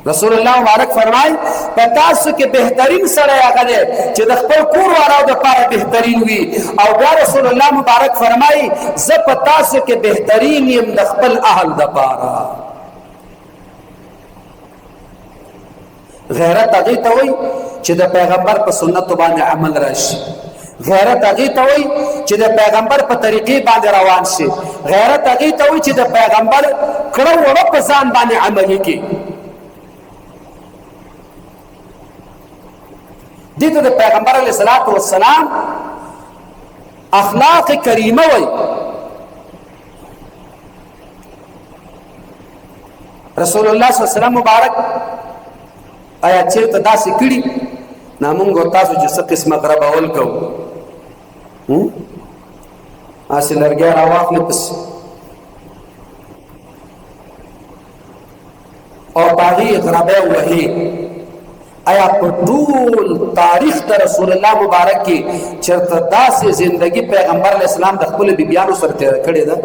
رسول الله مبارک فرمای په تاسو کې بهترین سره هغه دی چې د خپل کور والو د لپاره بهترین وي. او بیا رسول الله مبارک فرمای زه په تاسو کې بهترین یم د خپل اهل د لپاره. غیرت هغه ته وایي چې د پیغمبر په سنت باندې عمل راشي. غیرت هغه ته وایي چې د پیغمبر په طریقې باندې روان شي. غیرت هغه ته وایي چې د پیغمبر کړه وړه په ځان باندې عمل وکړي. دې ته د پیغمبر علیه الصلاۃ والسلام اخلاق کریمه وایي. رسول الله صلی الله علیه وسلم مبارک آیا چیرته داسې کړي نه مونږ تاسو چې څه قسمه غرب اول کوو هسې لرګی راواخلې پسې او په هغې غربی وهې. آیا په ټول تاریخ د رسول الله مبارک کې چېرته داسې زندگی پیغمبر علیه السلام د خپلو بیبیانو سره تېره کړې ده؟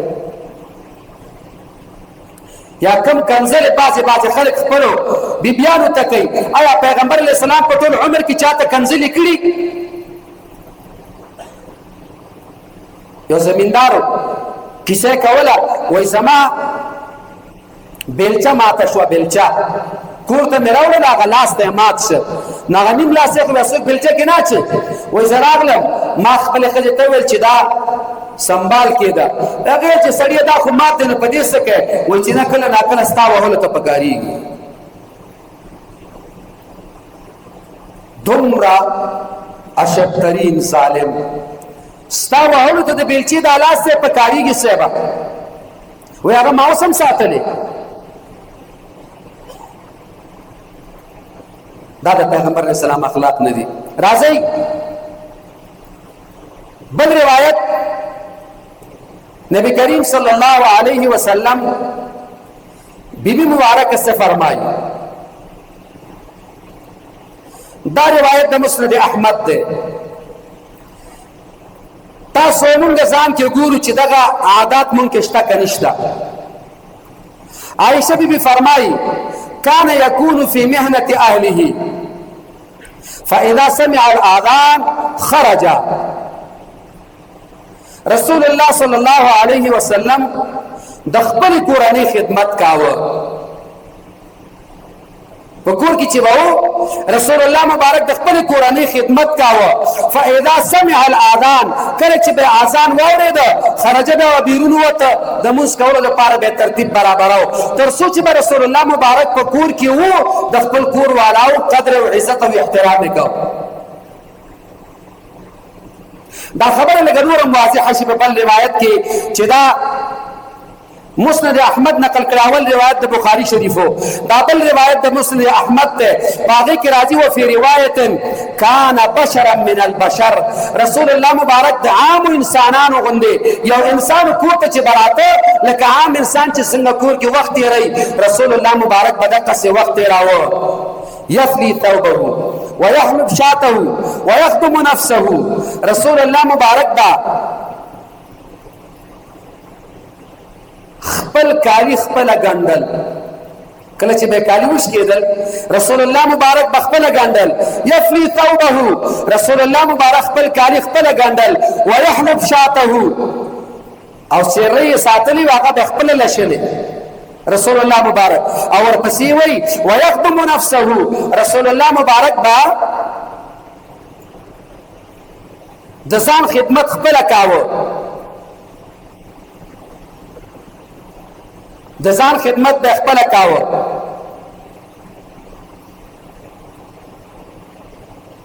یا کم کنزل بعضې خلک خپلو بیبیانو ته کوي؟ آیا پیغمبر علیه السلام په ټول عمر کې چاته کنزلې کړي؟ یو زمیندارو کیسه کوله وایي زما بیلچه ماته شوه. بیلچه کور ته مې راوړل هغه لاس ته یې مات شه نو هغه نیم لاس یې خو بیا څوک بیلچه کې نه اچوي. وایي زه راغلم ما خپلې ښځې ته وویل چې دا سنبال کېده. هغې چې سړیه دا خو مات دی نو په دې څه کوې؟ وایي چې نه کله ناکله ستا وهلو ته پکارېږي. دومره اشدترین ظالم ستا وهلو ته د بیلچې دا لاس دی پکارېږي صاحبه. وایي هغه ما اوس هم ساتلی. دا د پیغمبر علیه السلام اخلاق نه دي. راځئ بل روایت نبی کریم صلی الله علیه وسلم بیبی مبارکه سے فرمائی. دا روایت د مسند احمد ده. تاسو مونږ ځان کې ګورو چې دغه عادات مونږ کې شته که نشته. عائشہ بیبی فرمائی كان يكون في مهنة أهله فإذا سمع الآذان خرج. رسول الله صلی الله علیه وسلم د خپل کورنۍ خدمت کاوه. په کور کې چې به رسول الله مبارک د خپل کورنۍ خدمت کاوه. فاذا سمع الاذان کله چې به اذان واورېده خرج به بیرون وته د مونځ کولو لپاره به ترتیب برابراو تر څو چې به رسول الله مبارک په کور کې و د خپل کور والاو قدر او عزت او احترام یې کوه. دا خبره لږ نوره واضحه شي په بل روایت کې چې دا مسند احمد نقل کړه. اول روایت د بخاری شریفو، دا بل روایت د مسند احمد ته باغی کې راځي. و فی روایت کان بشرا من البشر، رسول الله مبارک د عام انسانانو غوندې یو انسان کور ته چې براته لکه عام انسان چې څنګه کور کې وخت تیری رسول الله مبارک به دقسې وخت تیراوه. یفلی ثوبه ويحلب شاته ويخدم نفسه. رسول الله مبارک با خپل کالی خپل ګندل. کله چې به کالی وش کېدل رسول الله مبارک بخپل ګندل. یفلی ثوبه، رسول الله مبارک خپل کالی خپل ګندل. ويحلب شاته، او سری ساتلی هغه بخپل لشلې رسول الله مبارک. او ورپسې وی ويخدم نفسه، رسول الله مبارک با د ځان خدمت خپل کاوه. د ځان خدمت د خپل کاوه.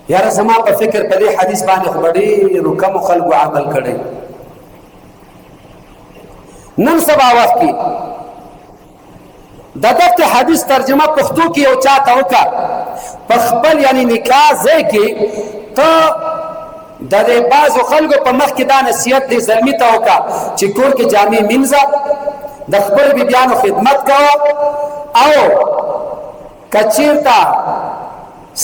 یاره زما په فکر په دې حدیث باندې خو ډېرو کمو خلکو عمل کړی. نن سبا وخت کې د دغه حدیث ترجمه پښتو کې یو چاته وکړه په خپل یعنی نکاح ځای کې ته د دې بعضو خلکو په مخ کې دا نصیحت دی زلمي ته وکړه چې کور کې جامې مینځه، د خپل بیبیانو خدمت کوه، او کچیرته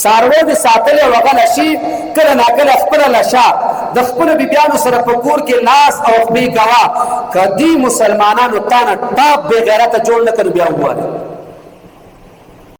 څاروی د ساتلی وغله شي کله ناکله خپله لشه د خپلو بیبیانو سره په کور کې لاس او خولې کوه. که دې مسلمانانو تا نه ټاپ بې غیرته جوړ نه کړو بیا ووایه